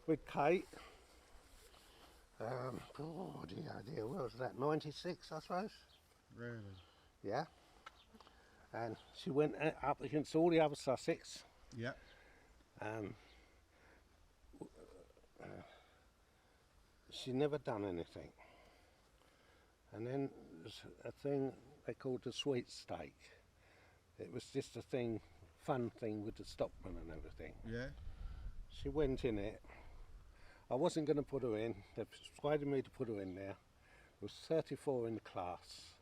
with Kate. Oh dear, what was that? 96, I suppose. Really? Yeah. And she went up against all the other Sussex. Yeah. Um, she never done anything. And then there's a thing they called the sweepstake. It was just a thing, fun thing with the stockman and everything. Yeah. She went in it. I wasn't going to put her in. They persuaded me to put her in there. There was 34 in the class.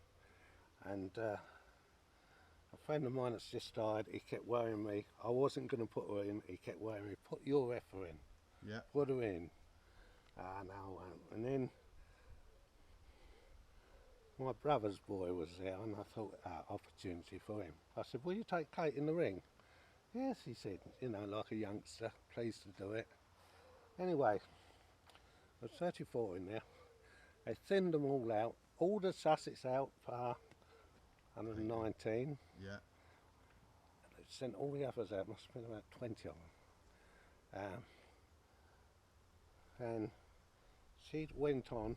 And a friend of mine that's just died, he kept worrying me. I wasn't going to put her in. He kept worrying me, put your effer in. Yeah. Put her in. Ah, no, I won't. And then my brother's boy was there, and I thought, opportunity for him. I said, will you take Kate in the ring? Yes, he said, you know, like a youngster, pleased to do it. Anyway, there's 34 in there. They thinned them all out, all the Sussex out for 119. Yeah. They sent all the others out, must have been about 20 of them. And she went on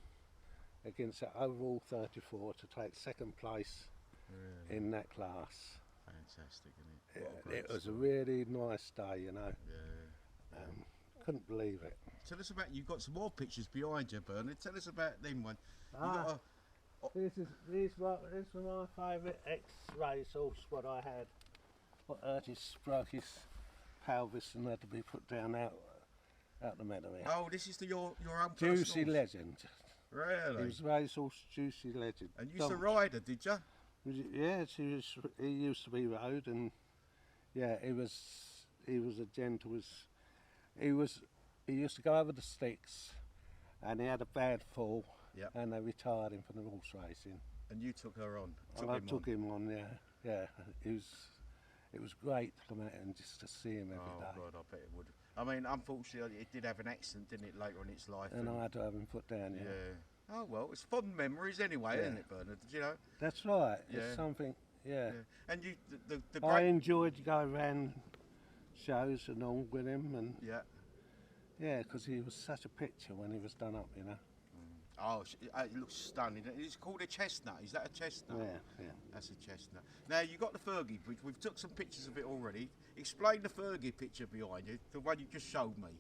against the overall 34 to take second place Really? in that class. Fantastic, isn't it? What a great It was a story. really nice day, you know. Yeah. Couldn't believe it. Tell us about, you've got some more pictures behind you, Bernard. Tell us about them one. You got This was my favourite X-race horse what I had. What Urtis broke his pelvis and had to be put down out the meadow here. oh, this is your own personal Juicy horse? Legend. Really? He was racehorse Juicy Legend. And you used to ride her, did you? Yeah, he used to be rode, and yeah, he was a gentle. He used to go over the sticks, and he had a bad fall, Yep. and they retired him from the horse racing. And you took her on. And I took him on, yeah. It was great to come out and just to see him every Oh day. God, I bet it would. I mean, unfortunately, it did have an accident, didn't it, later on in its life? And I had to have him put down, yeah. Yeah. Oh well, it's fond memories anyway, Yeah. isn't it, Bernard? Did you know? That's right. Yeah. It's something, yeah. Yeah. And you, the I great. enjoyed going around shows and all with him, and Yeah. yeah, because he was such a picture when he was done up, you know. Oh, it looks stunning. It's called a chestnut. Is that a chestnut? Yeah. That's a chestnut. Now you got the Fergie bridge. We've took some pictures of it already. Explain the Fergie picture behind you, the one you just showed me.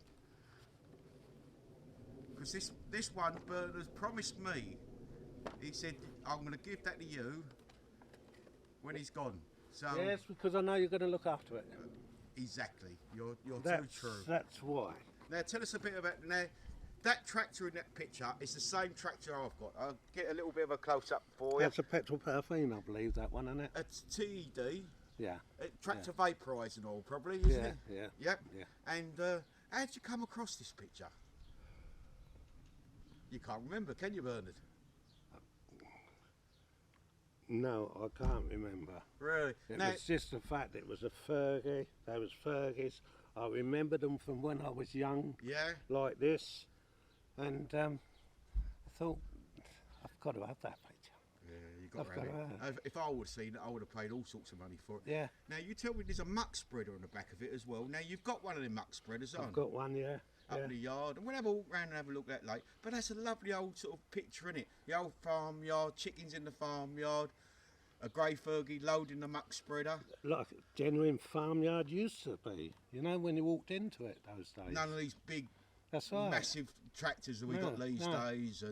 Because this one, Bernard promised me. He said, "I'm going to give that to you when he's gone." So Yes, because I know you're going to look after it. exactly, you're too That's true. That's why. Now tell us a bit about that tractor in that picture. Is the same tractor I've got. I'll get a little bit of a close up for you. That's a petrol paraffin, I believe, that one, isn't it? It's TED. Yeah. Tractor vaporising oil, probably, isn't Yeah, it? yeah. Yep. Yeah. And how did you come across this picture? You can't remember, can you, Bernard? No, I can't remember. Really? It Now, was just the fact it was a Fergie. They was Fergies. I remember them from when I was young, yeah. like this, and I thought I've got to have that picture. Yeah, you got I've to have got it. If I would have seen it, I would have paid all sorts of money for it. Yeah, Now, you tell me there's a muck spreader on the back of it as well. Now, you've got one of them muck spreaders on. I've got one. Yeah. Up Yeah. in the yard, and we'll have a walk round and have a look at that late. But that's a lovely old sort of picture, in it. The old farmyard, chickens in the farmyard, a grey Fergie loading the muck spreader. Like a genuine farmyard used to be. You know, when you walked into it those days. None of these big, That's right. massive tractors that we got No, these no. days,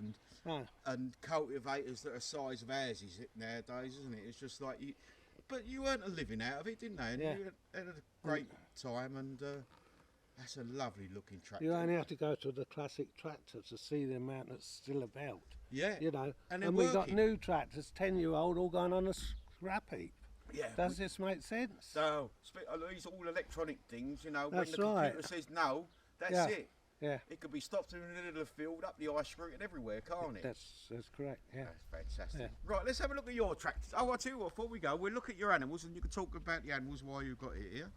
No. and cultivators that are size of houses nowadays, isn't it? It's just like you. But you earned a living out of it, didn't they? And Yeah. you had a great time, and that's a lovely looking tractor. You only have to go to the classic tractor to see the amount that's still about. Yeah. You know, And they're and we got working. new tractors, 10-year-old, all going on a scrap heap. Yeah. Does this make sense? So, these all electronic things, you know, That's when the right. computer says no, that's Yeah. it. Yeah, It could be stopped in the middle of the field, up the ice street and everywhere, can't it? that's correct. Yeah. That's fantastic. Yeah. Right, let's have a look at your tractors. Oh, I'll tell you what, before we go, we'll look at your animals and you can talk about the animals while you've got it here.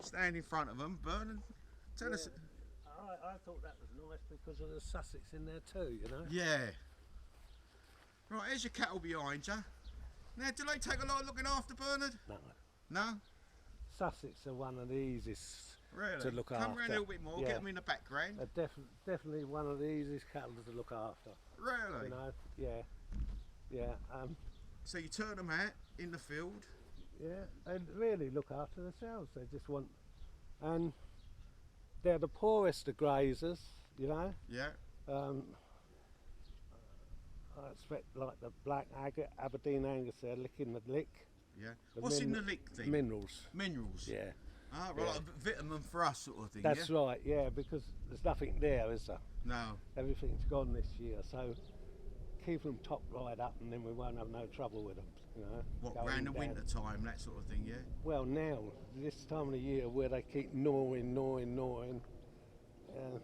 Stand in front of them, Bernard. Tell us. I thought that was nice because of the Sussex in there too, you know. Yeah. Right, here's your cattle behind you. Now, do they take a lot of looking after, Bernard? No, No? Sussex are one of the easiest Really? to look Come after. around a little bit more, Yeah. get them in the background. Definitely one of the easiest cattle to look after. Really? You know, yeah, yeah, So you turn them out in the field. yeah. They really look after themselves. They just want, and they're the poorest of grazers. You know, Yeah. I expect like the black Aberdeen Angus, they're licking the lick. Yeah. The What's in the lick thing? Minerals. Minerals. Yeah, Ah, right, Yeah. like a vitamin for us sort of thing. that's yeah? right. Yeah, because there's nothing there, is there? No. Everything's gone this year, so keep them top right up, and then we won't have no trouble with them. You know. What, going round the down. winter time, that sort of thing, yeah? Well, now this time of the year where they keep gnawing,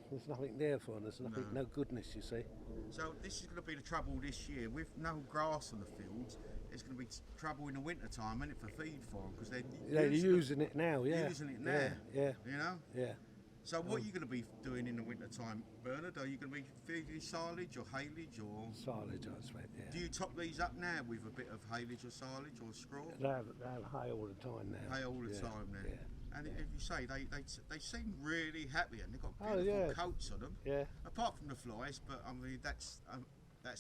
there's nothing there for them. There's nothing, no goodness, you see. So this is going to be the trouble this year. With no grass on the fields, it's going to be trouble in the winter time, isn't it, for feed for them? Because They're using it now, yeah. using it now. Yeah, You know? yeah. So what are you going to be doing in the winter time, Bernard? Are you going to be feeding silage or haylage, or Silage, I expect, yeah. do you top these up now with a bit of haylage or silage or straw? They have hay all the time now. Hay all the Yeah, time now. Yeah, And as you say, they seem really happy, and they've got Oh, beautiful yeah. coats on them. yeah. Apart from the flies, but I mean that's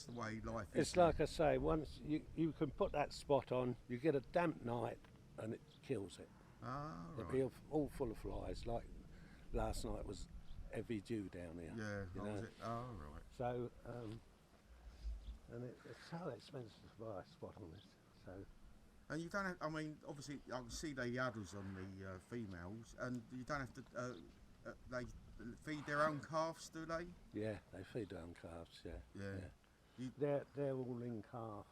the way life is. It's like I say, once you can put that spot on, you get a damp night and it kills it. Ah, It'll right. be all full of flies. Like last night was heavy dew down here. Yeah. you Oh, know. was it? Oh, right. So, and it's so expensive to buy a spot on this. So, And you don't have, I mean, obviously, I can see the udders on the females, and you don't have to, they feed their own calves, do they? yeah, they feed their own calves, yeah. Yeah. They're all in calf.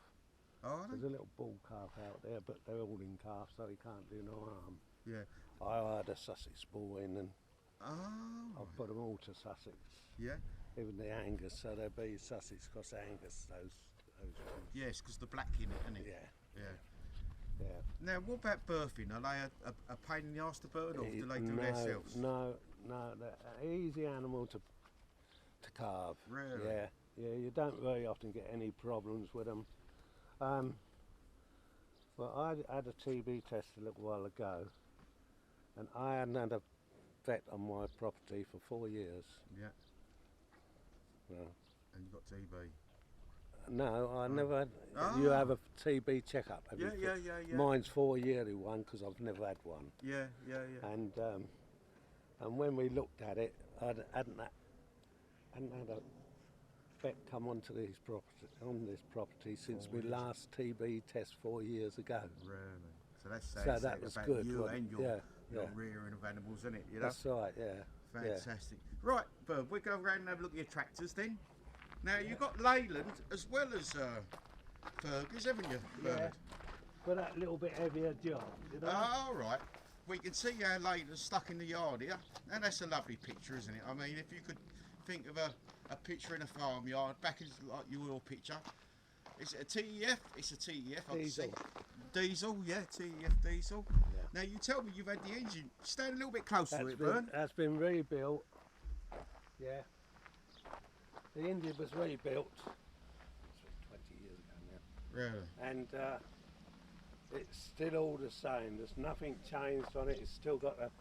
Oh, are There's they? a little bull calf out there, but they're all in calf, so he can't do no harm. Yeah. I had a Sussex bull in, and Oh, I've put them all to Sussex. yeah. Even the Angus, so they'll be Sussex cross Angus, those ones. Yes, because the black in it, isn't it? Yeah, Yeah. yeah. Now, what about birthing? Are they a pain in the arse to birth, or do they do no, themselves? No, they're an easy animal to carve. Really? Yeah, yeah. You don't very often get any problems with them. Well, I had a TB test a little while ago, and I hadn't had a vet on my property for 4 years. Yeah. Well, And you got TB. no, I never had. Ah. You have a TB checkup every Yeah, yeah, yeah. Mine's 4 yearly one because I've never had one. Yeah, yeah, yeah. And when we looked at it, I hadn't had a vet come onto this property since my last TB test 4 years ago. Really? So that's So sad that was about good, you wasn't and it? your, Yeah, your yeah. rearing of animals, isn't it? You know? That's right, yeah. Yeah. Fantastic. Right, Bert, we're going around and have a look at your tractors then. Now, you've got Leyland as well as Fergus, haven't you, Bernard? For that little bit heavier job, you know. All right. We can see how Leyland's stuck in the yard here, and that's a lovely picture, isn't it? I mean, if you could think of a picture in a farmyard, back as like your picture. Is it a TEF? It's a TEF, I can see. Diesel. Diesel, yeah, TEF diesel. Yeah. Now, you tell me you've had the engine. Stand a little bit closer to it, Bern. That's been rebuilt. Yeah. The engine was rebuilt 20 years ago now. Really? And it's still all the same. There's nothing changed on it. It's still got a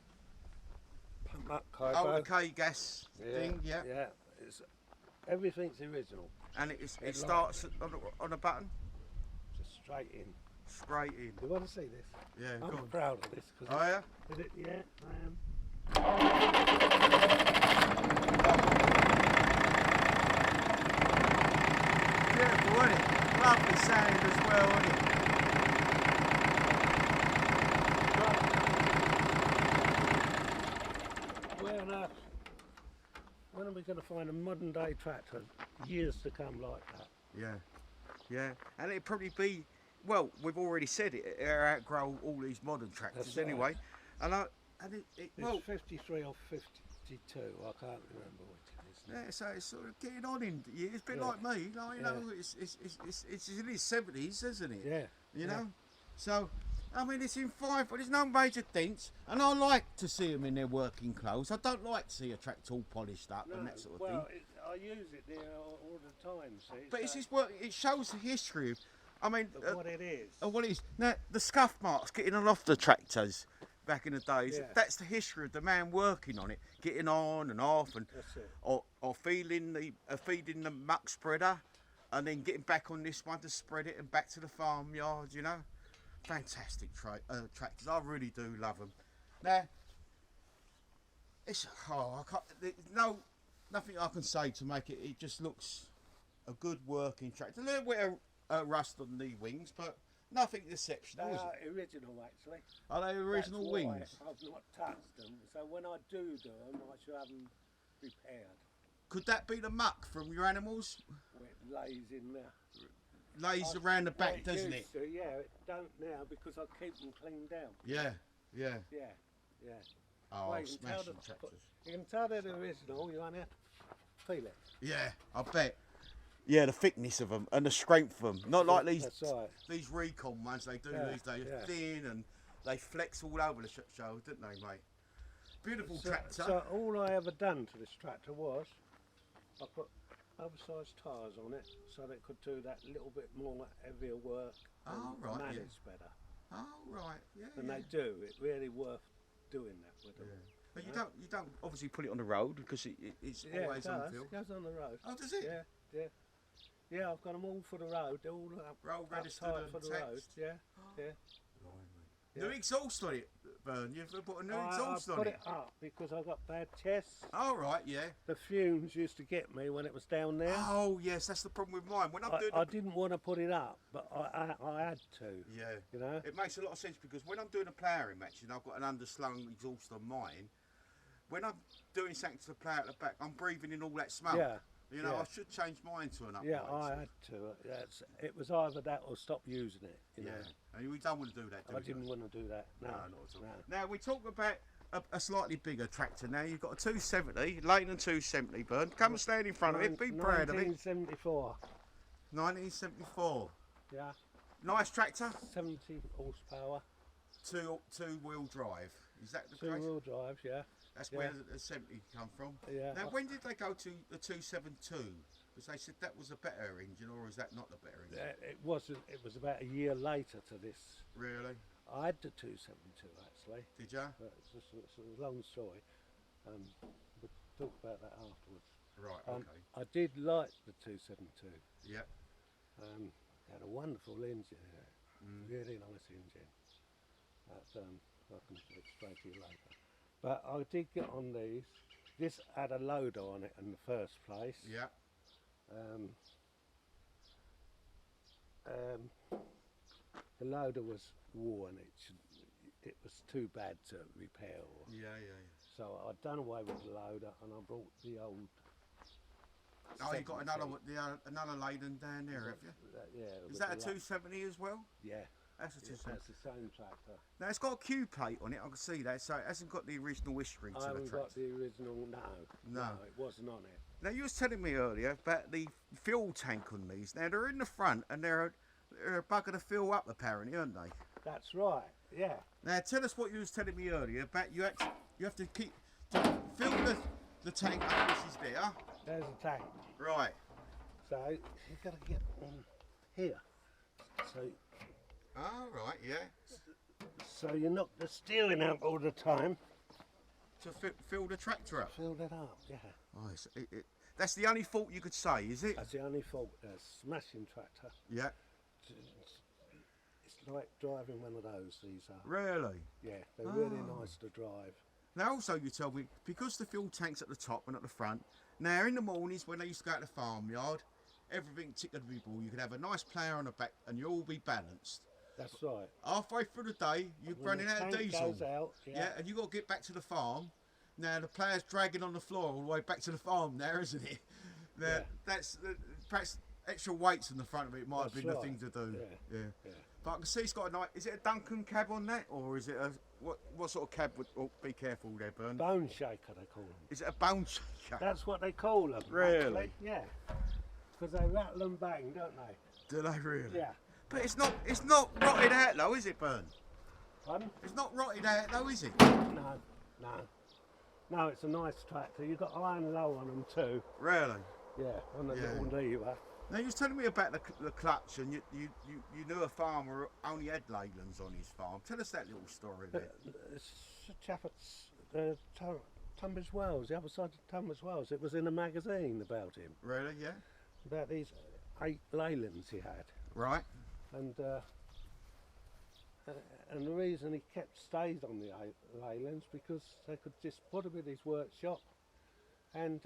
pump up Oh, carbo. the K-gas thing, yeah. Yeah. Everything's original. And it like- starts on a button, Just straight in. straight in. You want to see this? Yeah, I'm go on. proud of this. Cause Oh, yeah? Is it? Yeah, I am. Beautiful, isn't it? Lovely sound as well, isn't it? When are we going to find a modern day tractor? Years to come like that. Yeah, yeah. And it'd probably be, well, we've already said it, it'll outgrow all these modern tractors That's right. anyway. And It's well, 53 or 52, I can't remember which it is now. yeah, so it's sort of getting on in years, a bit Yeah. like me, like, you know, it's in his 70s, isn't it? Yeah. You yeah. know? So, I mean, it's in fine, but there's no major dents, and I like to see them in their working clothes. I don't like to see a tractor all polished up and that sort of thing. I use it there all the time, see. But it's his work, it shows the history of, I mean, what it is. what it is. Now, the scuff marks getting on off the tractors back in the days. Yeah. That's the history of the man working on it, getting on and off, and That's it. or feeding the muck spreader, and then getting back on this one to spread it and back to the farmyard. You know, fantastic tractors. I really do love them. Now, it's there's nothing I can say to make it. It just looks a good working tractor. A little bit of rust on the wings, but nothing exceptional. They Is are it? original, actually. Are they original That's wings? why I've not touched them, so when I do them, I should have them repaired. Could that be the muck from your animals? Where it lays in there. Lays around the back, Well, doesn't it? used to, yeah, it don't now because I keep them cleaned down. Yeah, yeah. Yeah, yeah. Oh, Well, you can tell smashing the- tractors. You can tell they're the original, you only have to feel it. Yeah, I bet. Yeah, the thickness of them and the strength of them. Not like That's right. these recon ones they do Yeah, these days. yeah. Thin and they flex all over the show, don't they, mate? Beautiful tractor. So all I ever done to this tractor was I put oversized tyres on it so that it could do that little bit more heavier work and Oh, right, yeah. manage better. Oh right, yeah. And yeah. they do. It's really worth doing that with them. But you don't obviously put it on the road because it's Yeah, always it on does. field. It goes on the road. Oh, does it? Yeah, yeah. Yeah, I've got them all for the road. They're all Road registered uptight and for the road. taxed. Yeah, yeah. New exhaust on it, Bern. You've put a new exhaust I on put it. it up because I got bad chests. Oh right, yeah. The fumes used to get me when it was down there. Oh yes, that's the problem with mine. When I'm doing I didn't want to put it up, but I had to. yeah, You know. it makes a lot of sense because when I'm doing a ploughing match and I've got an underslung exhaust on mine, when I'm doing something to the plough at the back, I'm breathing in all that smoke. Yeah. You know, yeah. I should change mine to an upright. Yeah, I had to. It was either that or stop using it. You Yeah, know. and we don't want to do that. Do I we, didn't mate? want to do that. No, No, not at all. no. Now we talk about a slightly bigger tractor. Now you've got a 270, Leighton 270, Bern. Come and stand in front of it. Be proud of it. 1974. 1974. Yeah, Nice tractor. 70 horsepower, Two-wheel drive. Is that the case? two-wheel drive. Yeah, That's yeah. where the 70 come from. yeah. Now, when did they go to the 272? Because they said that was a better engine, or is that not the better engine? It wasn't. It was about a year later to this. Really? I had the 272 actually. Did you? But it's a long story. We'll talk about that afterwards. Right. Okay. I did like the 272. Yeah. Had a wonderful engine in it. Mm. Really nice engine. That, I can explain to you later. But I did get on these. This had a loader on it in the first place. Yeah. The loader was worn. It was too bad to repair. Yeah. So I'd done away with the loader and I brought the old. Oh, you got another 70. another Leyden down there, have you? Yeah. Is with that a the 270 as well? Yeah. That's a Yeah, 270. that's the same tractor. Now it's got a Q plate on it. I can see that, so it hasn't got the original history to I the haven't got tractor. the original. No, it wasn't on it. Now you was telling me earlier about the fuel tank on these. Now they're in the front and they're a bugger to fill up apparently, aren't they? That's right. Yeah. Now tell us what you was telling me earlier about you have to keep fill the tank up. This is there, There's a tank. right? So you've got to get on here. Oh right, yeah. So you knock the steering out all the time. To fill the tractor up. Fill it up. Yeah. Oh, that's the only fault you could say, is it? That's the only fault. A smashing tractor. Yeah. It's like driving one of those. These are. Really? Yeah, they're really nice to drive. Now also you told me, because the fuel tank's at the top and at the front, now in the mornings when they used to go out to the farmyard, everything tickety-boo, you could have a nice plough on the back and you'll all be balanced. That's right. Halfway through the day, you're When running the out of tank diesel. goes out, Yeah, and you got to get back to the farm. Now the plough's dragging on the floor all the way back to the farm now, isn't it? Now, Yeah. That's perhaps extra weights in the front of it might have That's been right. the thing to do. Yeah. Yeah. Yeah. But I can see it's got a nice. Is it a Duncan cab on that, or is it a what sort of cab would? Oh, be careful there, Bern. Bone shaker, they call them. Is it a bone shaker? That's what they call them. Really? Actually. Yeah. Because they rattle and bang, don't they? Do they really? Yeah. But it's not rotted out though, is it, Bern? Pardon? It's not rotted out though, is it? No. No, it's a nice tractor. You've got high and low on them too. Really? Yeah, on the Yeah. little lever. Now you was telling me about the clutch, and you knew a farmer who only had Leylands on his farm. Tell us that little story a bit. It's a chap at Tunbridge Wells, the other side of Tunbridge Wells. It was in a magazine about him, Really? Yeah. about these 8 Leylands he had. Right. And the reason he stayed on the Leylands because they could just put them in his workshop, and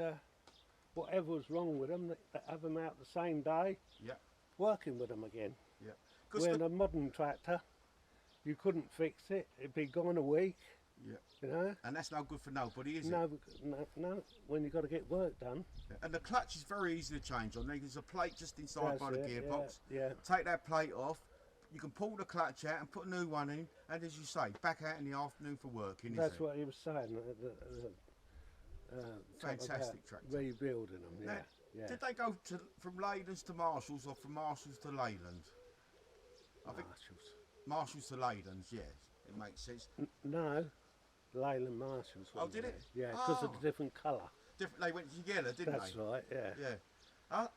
whatever was wrong with them, they have them out the same day, Yeah. working with them again. Yeah. When a modern tractor, you couldn't fix it; it'd be gone a week. Yeah. You know. And that's no good for nobody, is it? No. When you got to get work done. Yeah. And the clutch is very easy to change on. There's a plate just inside That's by the it, gearbox. Yeah. Take that plate off. You can pull the clutch out and put a new one in, and as you say, back out in the afternoon for working. That's is what he was saying. Fantastic tractor. Rebuilding them. Yeah. Now, Yeah. Did they go from Leylands to Marshalls, or from Marshalls to Leyland? I think Marshalls. Marshalls to Leylands. Yes, it makes sense. No, Leyland Marshalls. Oh, did it? Yeah, because of Oh. the different colour. They went together, didn't That's they? right. Yeah. Yeah. I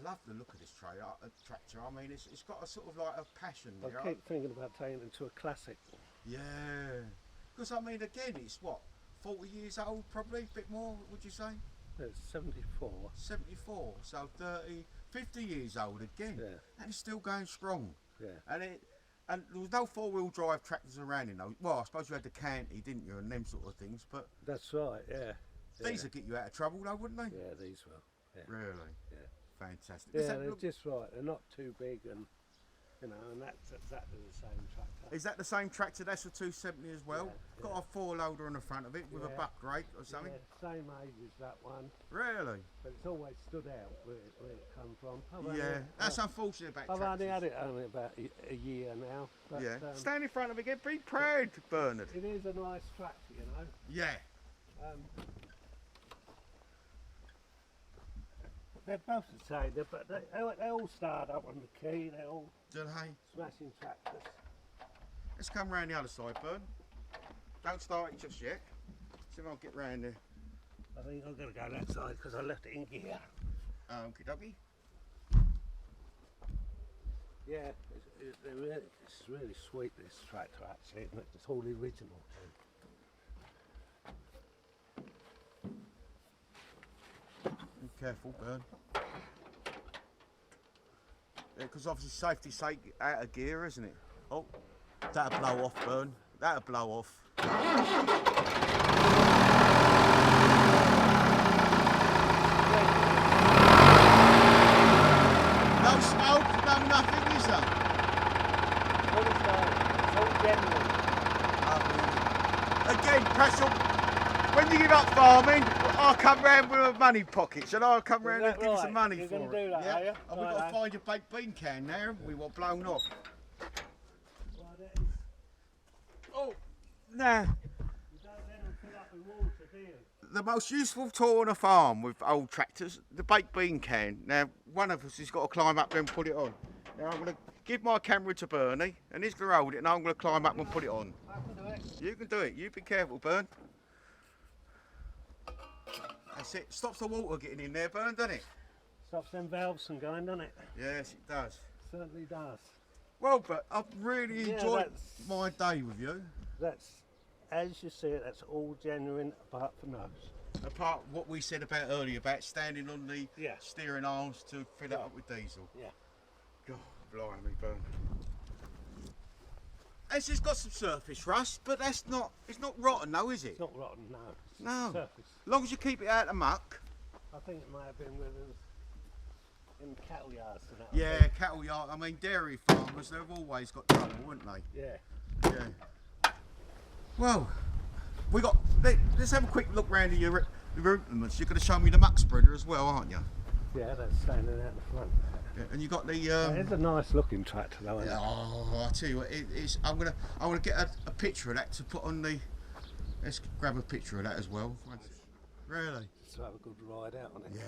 love the look of this tractor. I mean, it's got a sort of like a passion there. I keep thinking about taking it to a classic. Yeah. Because I mean, again, it's what, 40 years old, probably a bit more. Would you say? It's 74. 74. So 30, 50 years old again, Yeah. and it's still going strong. Yeah. And there was no 4-wheel drive tractors around in those. Well, I suppose you had the Canty, didn't you, and them sort of things. But That's right. Yeah. these would get you out of trouble, though, wouldn't they? Yeah, these will. Yeah. Really? Yeah. Fantastic. Yeah, Is that, they're just right. They're not too big, and and that's exactly the same tractor. is that the same tractor? That's a 270 as well? Yeah, Got a 4-loader on the front of it with a Yeah. buck rake or something? Yeah, same age as that one, Really? but it's always stood out where it come from. Yeah. That's unfortunate about I've tractors. only had it only about a year now. But, Yeah. Stand in front of it again. Be proud, Bernard. it is a nice tractor, you know. Yeah. They're both the same, but they all start up on the key. They're all Do they? smashing tractors. Let's come round the other side, Bern. Don't start it just yet. See if I'll get round there. I think I'm going to go that side because I left it in gear. Okie dokie. Yeah, it's really sweet, this tractor actually, and it's all the original. Be careful, Bern. Because obviously safety's sake out of gear, isn't it? Oh, that'll blow off, Bern. That'll blow off. No smoke, no nothing, is there? It's all genuine. Again, Pressel, when you give up farming, I'll come round with a money pockets and I'll come round Is and that give you some right? money You're for gonna it. do that, yeah? are you? And we've got Righto. to find your baked bean can now, haven't we? What blown off. Right, that is. Oh, nah. You don't let them fill up with water, do you? The most useful tool on a farm with old tractors, the baked bean can. Now, one of us has got to climb up there and put it on. Now, I'm going to give my camera to Bernie, and he's going to hold it, and I'm going to climb up and put it on. I can do it. You can do it. You be careful, Bern. That's it. Stops the water getting in there, Bern, doesn't it? Stops them valves from going, doesn't it? Yes, it does. Certainly does. Well, but I've really Yeah, enjoyed that's- my day with you. That's, as you see it, that's all genuine apart from those. Apart from what we said about earlier, about standing on the Yeah. steering arms to fill it up with diesel. Yeah. God, blimey, Bern. It's just got some surface rust, but it's not rotten though, is it? It's not rotten, no. It's No. surface. As long as you keep it out of the muck. I think it may have been with us in cattle yards and that. I Yeah, think. cattle yard, I mean dairy farmers, they've always got trouble, haven't they? Yeah. Yeah. Well, let's have a quick look round at your implements. You're going to show me the muck spreader as well, aren't you? Yeah, that's standing out the front. Yeah, and you got the. It's a nice looking tractor though, isn't it? Oh, I tell you what, it's. I'm gonna get a picture of that to put on the. Let's grab a picture of that as well. Really? To have a good ride out on it. Yeah.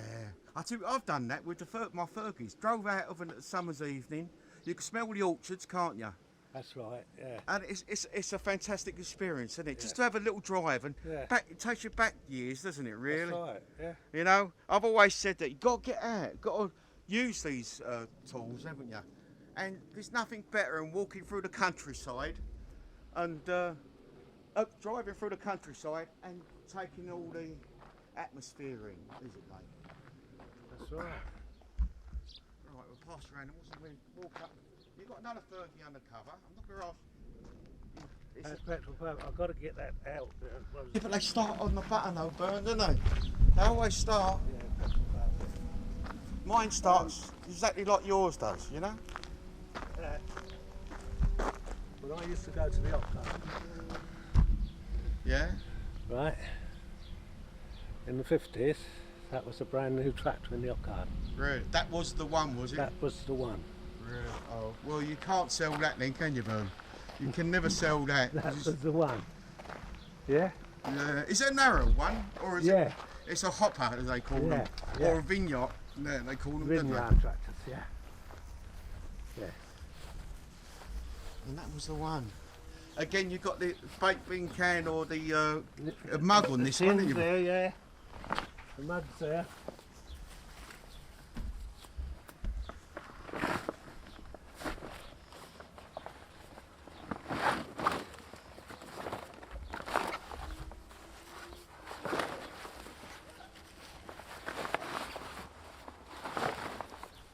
I tell you, I've done that with my Fergies. Drove out of a summer's evening. You can smell the orchards, can't you? That's right, yeah. And it's a fantastic experience, isn't it? Just to have a little drive and Yeah. it takes you back years, doesn't it? Really. That's right, yeah. You know, I've always said that you got to get out, got to used these tools, haven't you? And there's nothing better than walking through the countryside and driving through the countryside and taking all the atmosphere in, is it, mate? That's right. Right, we'll pass around and we'll walk up. You've got another 30 undercover. I'm not going to ask. That's petrol pump. I've got to get that out. Yeah, but they start on the button though, Bern, don't they? They always start. Yeah, petrol pump. Mine starts exactly like yours does, you know? When I used to go to the Opco, Yeah? right, in the 50s, that was a brand new tractor in the Opco. Really? That was the one, was it? That was the one. Really? Oh, well, you can't sell that then, can you, Bern? You can never sell that. That was the one. Yeah? Yeah. Is it a narrow one? Or is Yeah. It's a hopper, as they call them. Yeah. Or a vineyard, no, they call them, don't they? Vineyard tractors, yeah. Yeah. And that was the one. Again, you've got the baked bean can or the mug on this The one, tin's haven't you? there, yeah. The mud's there.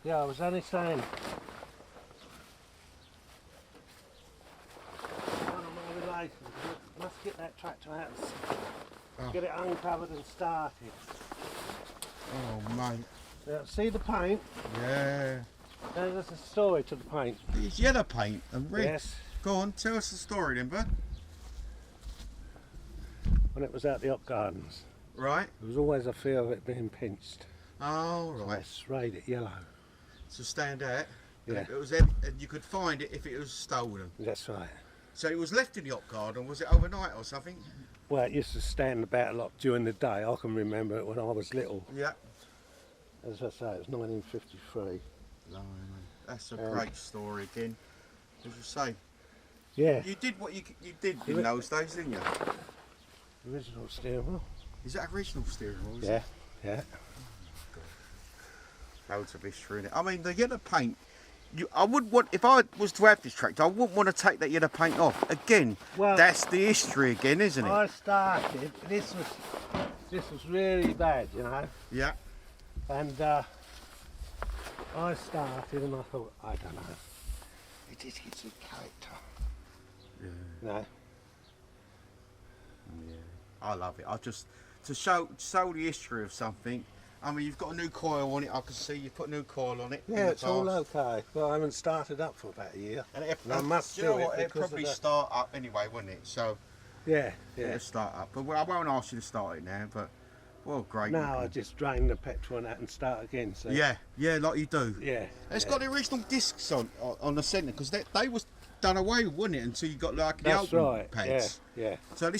Yeah, I was only saying. One of my relations must get that tractor out and Oh. get it uncovered and started. Oh, mate. Now, see the paint? Yeah. There's a story to the paint. It's yellow paint and red. Yes. Go on, tell us the story then, bud. When it was out the Op Gardens, Right. there was always a fear of it being pinched. Oh, So I right. sprayed it yellow. To stand out. And Yeah. It was, and you could find it if it was stolen. That's right. So it was left in the op garden. Was it overnight or something? Well, it used to stand about a lot during the day. I can remember it when I was little. Yeah. As I say, it was 1953. Blimey. That's a Um, great story again. As you say, Yeah, you did what you did Yeah. in those days, didn't you? original steering wheel. Is that original steering wheel? is Yeah, it? yeah. Loads of history in it. I mean, the yellow paint. I wouldn't want, if I was to have this tractor, I wouldn't want to take that yellow paint off. Again, Well, that's the history again, isn't it? I started. This was really bad, you know. Yeah. And I started, and I thought, I don't know. It just gets a character. Yeah. You know. Yeah. I love it. I just to show the history of something. I mean, you've got a new coil on it. I can see you put a new coil on it. in Yeah, the it's all past. okay. Well, I haven't started up for about a year. And it, And I must do you know do it what? It'd because of probably the- start up anyway, wouldn't it? So Yeah, yeah. it'll start up. But I won't ask you to start it now. But well, great. Now I looking. just drain the petrol on that and start again. So Yeah, like you do. yeah. It's yeah. got the original discs on the centre because they was done away, wouldn't it? Until you got like the That's open right. pads. Yeah. So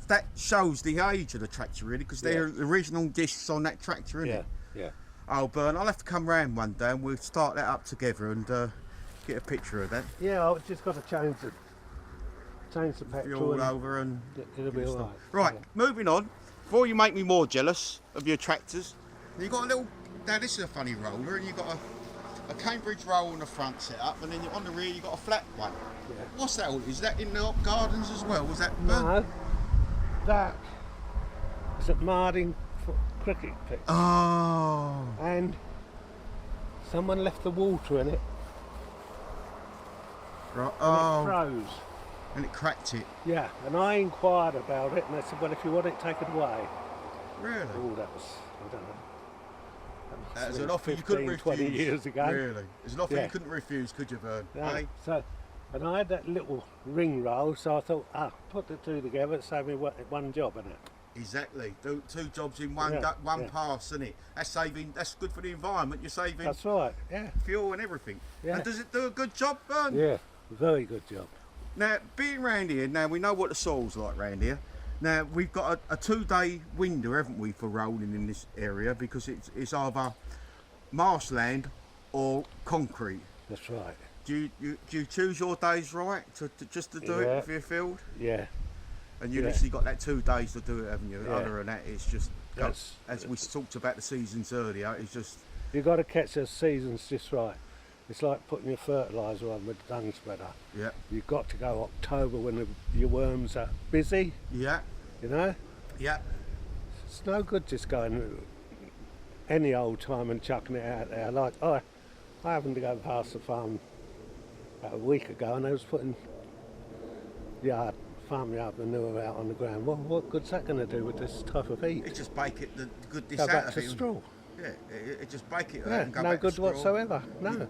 that shows the age of the tractor really because they're the original discs on that tractor, isn't Yeah. it? Yeah. Oh, Bern, I'll have to come round one day and we'll start that up together and get a picture of that. Yeah. I've just got to change the You're petrol. all and over and it'll be all right. right. Yeah. Moving on. Before you make me more jealous of your tractors, you got a little. Now this is a funny roller, and you got a Cambridge roll on the front set up, and then on the rear you got a flat one. Yeah. What's that all? Is that in the Op Gardens as well? Was that? Bern? No, that is at Marding cricket pitch, Oh. and someone left the water in it, Right. and it Oh. froze. And it cracked it. Yeah, and I inquired about it, and they said, well, if you want it, take it away. Really? Oh, that was, I don't know. That must have That's been an offer you couldn't 15, refuse. 20 years ago. Really? It's an offer Yeah. you couldn't refuse, could you, Vern? No, Eh? so, and I had that little ring roll, so I thought, put the two together, it saved me one job, innit? Exactly. Do two jobs in one Yeah, one yeah. pass, isn't it? That's saving. That's good for the environment. You're saving That's right, yeah. fuel and everything. Yeah. And does it do a good job, Vern? Yeah, very good job. Now, being round here, now we know what the soil's like round here. Now we've got a 2-day window, haven't we, for rolling in this area because it's either marshland or concrete. That's right, Do you choose your days right to just to do Yeah. it for your field? yeah. And you Yeah. literally got that 2 days to do it, haven't you? Yeah. Other than that, it's just That's- as we talked about the seasons earlier. It's just You got to catch the seasons just right. It's like putting your fertiliser on with the dung spreader. Yeah. You've got to go October when your worms are busy, Yeah. you know. Yeah. It's no good just going any old time and chucking it out there. Like I happened to go past the farm about a week ago and they was putting farm yard manure out on the ground. Well, what good's that going to do with this type of heat? It just bake it the goodness Go out back of to it. straw. Yeah, it just bake it Yeah, and go no back good to straw. whatsoever. No.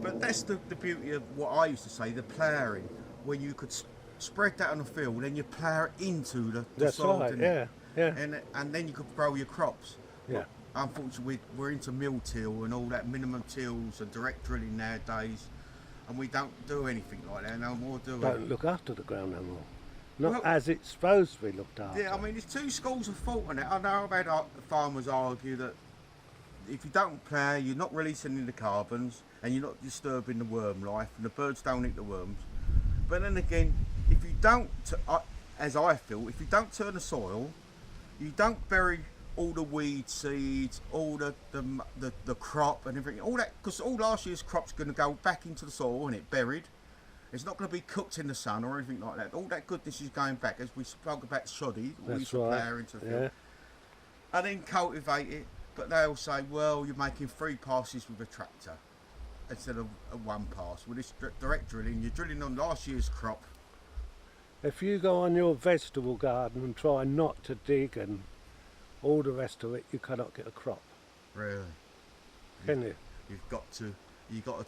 But that's the beauty of what I used to say, the ploughing, when you could spread that on the field and then you plough it into the That's soil. right. didn't Yeah. you? Yeah. And then you could grow your crops. Yeah. But unfortunately, we're into mill till and all that minimum tills and direct drilling nowadays, and we don't do anything like that no more, do we? Don't look after the ground no more. Not Well- as it's supposed to be looked after. Yeah, I mean, there's two schools of thought on it. I know I've had farmers argue that if you don't plough, you're not releasing any of the carbons and you're not disturbing the worm life and the birds don't eat the worms. But then again, if you don't, as I feel, if you don't turn the soil, you don't bury all the weed seeds, all the crop and everything, all that, because all last year's crop's going to go back into the soil and it buried. It's not going to be cooked in the sun or anything like that. All that goodness is going back, as we spoke about shoddy, we That's used to right. plough into the field. Yeah. And then cultivate it, but they'll say, well, you're making 3 passes with a tractor instead of a 1 pass. With this direct drilling, you're drilling on last year's crop. If you go on your vegetable garden and try not to dig and all the rest of it, you cannot get a crop, Really? can you? You've got to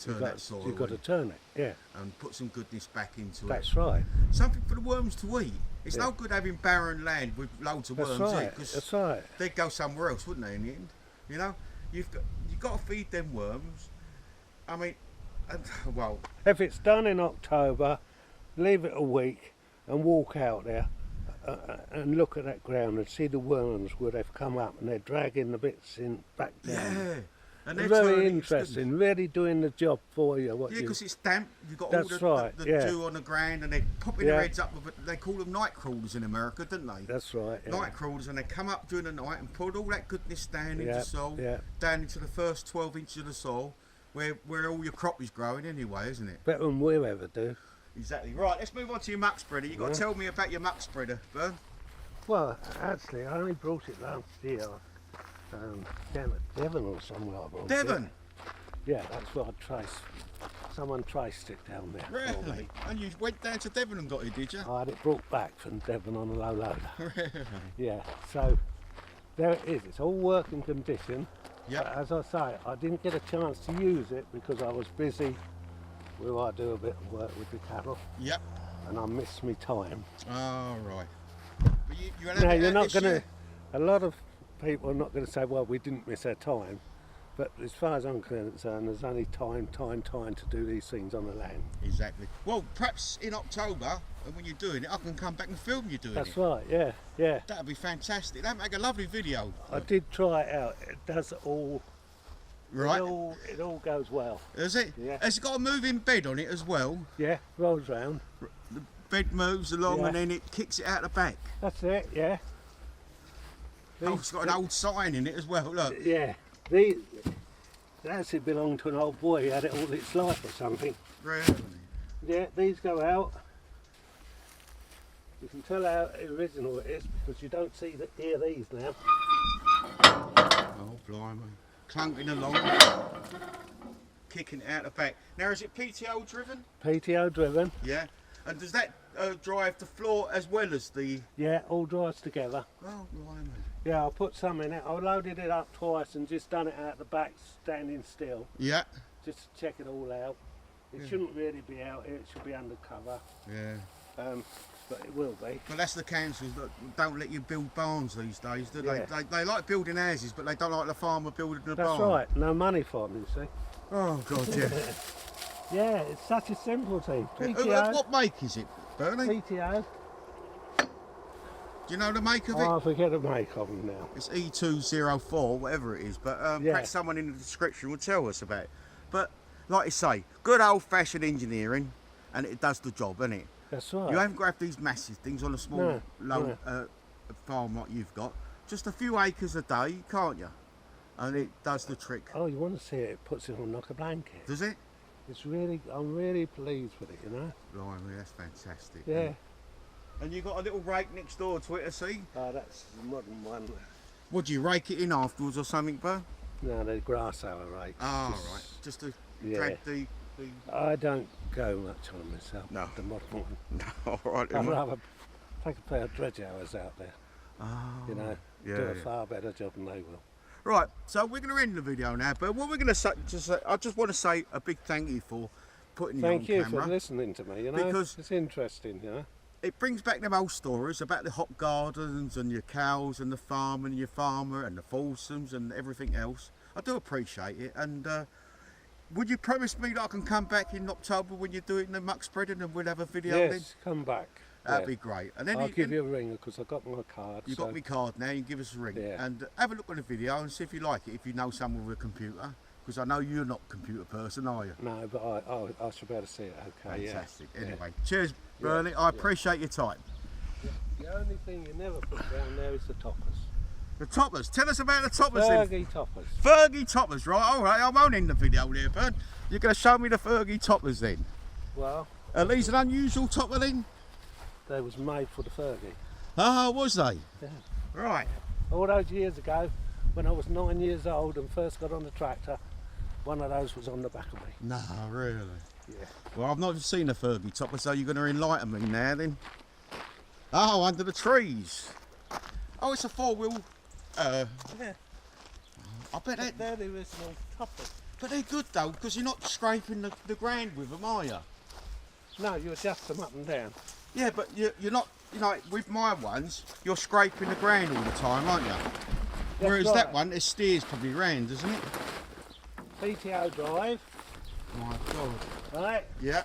turn that soil You've got to in turn it, yeah. and put some goodness back into That's it. right. Something for the worms to eat. It's Yeah. no good having barren land with loads of That's worms in right. it, because That's right. they'd go somewhere else, wouldn't they, in the end? You know? You've got to feed them worms. I mean, well, If it's done in October, leave it a week and walk out there and look at that ground and see the worms where they've come up and they're dragging the bits back down. yeah. And they're Very turning, it's interesting, really doing the job for you. Yeah, because it's damp. You've got That's all right, the yeah. dew on the ground, and they're popping Yeah. their heads up. They call them night crawlers in America, don't they? That's right. Yeah. Night crawlers, and they come up during the night and put all that goodness down into Yeah, the soil, yeah. down into the first 12 inches of the soil, where all your crop is growing anyway, isn't it? Better than we'll ever do. Exactly. Right, let's move on to your muck spreader. You've got Yeah. to tell me about your muck spreader, Bern. Well, actually, I only brought it last year. Down at Devon or somewhere I brought it. Devon. Yeah, that's where I traced. Someone traced it down there for Really? me. And you went down to Devon and got it, did you? I had it brought back from Devon on a low loader. Really? Yeah, so there it is. It's all working condition. Yep. But as I say, I didn't get a chance to use it because I was busy where I do a bit of work with the cattle Yep. and I missed my time. Oh, right. But you had Now, it you're out not this going to, year? a lot of people are not going to say, well, we didn't miss our time. But as far as I'm concerned, there's only time to do these things on the land. Exactly. Well, perhaps in October, when you're doing it, I can come back and film you doing That's it. right, yeah, yeah. That'd be fantastic. That'd make a lovely video. I did try it out. It does all, Right. it all goes well. Is it? Yeah. Has it got a moving bed on it as well? Yeah, rolls round. The bed moves along Yeah. and then it kicks it out the back. That's it, yeah. Oh, it's got an old sign in it as well, look. Yeah, that actually belonged to an old boy. He had it all its life or something. Really? Yeah, these go out. You can tell how original it is because you don't hear these now. Oh, blimey. Clunking along. Kicking it out the back. Now, is it PTO driven? PTO driven. Yeah. And does that drive the floor as well as the... Yeah, all drives together. Oh, blimey. Yeah, I put some in it. I loaded it up twice and just done it out the back, standing still, Yeah. just to check it all out. It shouldn't really be out here. It should be undercover, Yeah. but it will be. But that's the councils that don't let you build barns these days, do they? Yeah. They like building houses, but they don't like the farmer building a That's barn. right. No money for them, you see. Oh, God, yeah. Yeah, it's such a simple thing. What make is it, Bernie? PTO. Do you know the make of it? Oh, I forget the make of them now. It's E204, whatever it is, but Yeah. perhaps someone in the description will tell us about it. But, like you say, good old-fashioned engineering, and it does the job, doesn't it? That's right. You haven't got to have these massive things on a small No, low farm like you've got. Just a few acres a day, can't you? and it does the trick. Oh, you want to see it? It puts it on like a blanket. Does it? It's really, I'm really pleased with it, you know. Blimey, that's fantastic. Yeah. And you got a little rake next door to it, I see. Oh, that's the modern one. Would you rake it in afterwards or something, Bern? No, the grass hour rake. Oh, right. Just to drag the... I don't go much on it myself. No. The modern one. No, all right. I'd rather take a pair of dredge hours out there. Oh, You know, yeah, do a far better job than they will. Right, so we're going to end the video now, but what we're going to say, I just want to say a big thank you for putting it on Thank you camera. for listening to me, you know. Because it's interesting, you know. It brings back them old stories about the hop gardens and your cows and the farm and your farmer and the foursome and everything else. I do appreciate it, and would you promise me that I can come back in October when you're doing the muck spreading and we'll have a video then? Yes, come back. That'd be great. And then I'll give you a ring because I've got my card. You've got my card now, you can give us a ring. Yeah. And have a look at the video and see if you like it, if you know someone with a computer. Because I know you're not a computer person, are you? No, but I should be able to see it, okay. Fantastic. Yeah. Anyway, cheers, Bernie. I appreciate your time. The only thing you never put down there is the toppers. The toppers. Tell us about the toppers then. Fergie toppers. Fergie toppers, right? All right, I won't end the video there, Bern. You're going to show me the Fergie toppers then. Well, Are these an unusual topper then? they was made for the Fergie. Ah, was they? Yeah. Right. All those years ago, when I was 9 years old and first got on the tractor, one of those was on the back of me. No, really? Yeah. Well, I've not seen a Fergie topper, so you're going to enlighten me now then. Oh, under the trees. Oh, it's a four-wheel. Yeah. I bet that. They're the original toppers. But they're good though, because you're not scraping the ground with them, are you? No, you adjust them up and down. Yeah, but you're not. You know, with my ones, you're scraping the ground all the time, aren't you? Whereas right. that one, it steers probably round, doesn't it? PTO drive, My God. right? Yeah.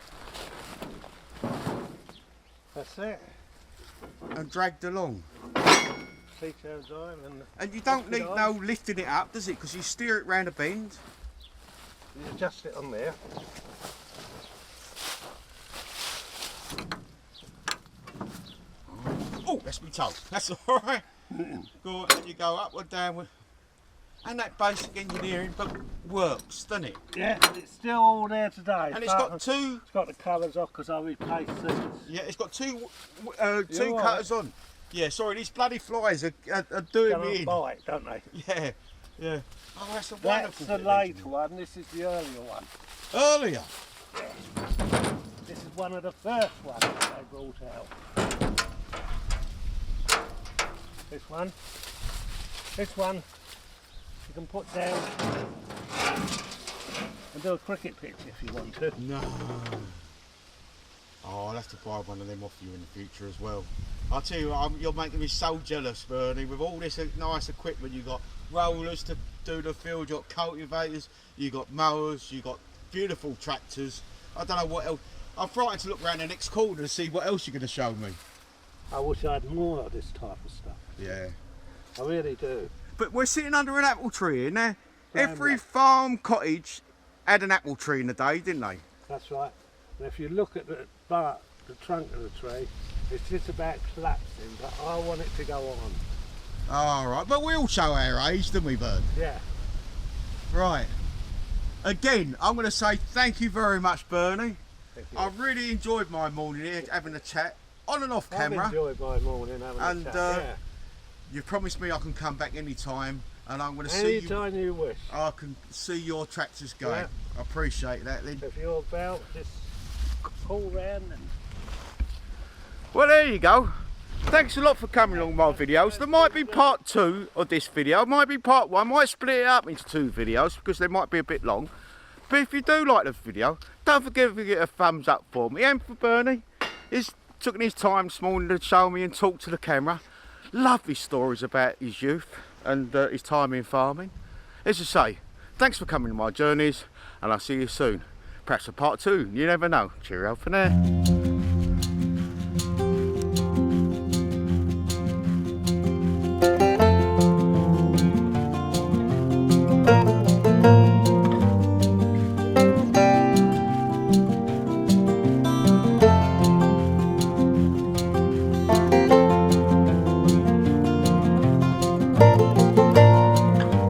That's it. And dragged along. PTO drive And you don't Lift it need on. no lifting it up, does it? Because you steer it round a bend. you adjust it on there. Oh, that's me toe. That's all right. Go on, and you go upward, downward. And that basic engineering, but works, doesn't it? Yeah, it's still all there today. And it's got two. It's got the colours off because I replaced these. Yeah, it's got two You're right. cutters on. Yeah, sorry, these bloody flies are doing They me don't in. bite, don't they? Yeah, yeah. Oh, that's a That's wonderful the bit of later engineering. one. This is the earlier one. Earlier. This is one of the first ones that they brought out. This one, you can put down and do a cricket pitch if you want to. No. Oh, I'll have to buy one of them off you in the future as well. I'll tell you what, you're making me so jealous, Bernie, with all this nice equipment. You've got rollers to do the field, you've got cultivators, you've got mowers, you've got beautiful tractors. I don't know what else. I'm frightened to look around the next corner to see what else you're going to show me. I wish I had more of this type of stuff. Yeah. I really do. But we're sitting under an apple tree here now. Damn Every right. farm cottage had an apple tree in the day, didn't they? That's right. And if you look at the bark, the trunk of the tree, it's just about collapsing, but I want it to go on. All right, but we all show our age, don't we, Bern? Yeah. Right. Again, I'm going to say thank you very much, Bernie. Thank you. I really enjoyed my morning here, having a chat on and off camera. I've enjoyed my morning having And, a chat. Yeah. You promised me I can come back any time, and I'm going to see you. Anytime you wish. I can see your tractors going. Yeah. I appreciate that, Lynn. If you're about, just call round and Well, there you go. Thanks a lot for coming along my videos. There might be part 2 of this video. Might be part 1. Might split it up into 2 videos because they might be a bit long. But if you do like the video, don't forget to give it a thumbs up for me. And for Bernie, he's taking his time this morning to show me and talk to the camera. Lovely stories about his youth and his time in farming. As I say, thanks for coming on my journeys, and I'll see you soon. Perhaps a part 2, you never know. Cheerio for now.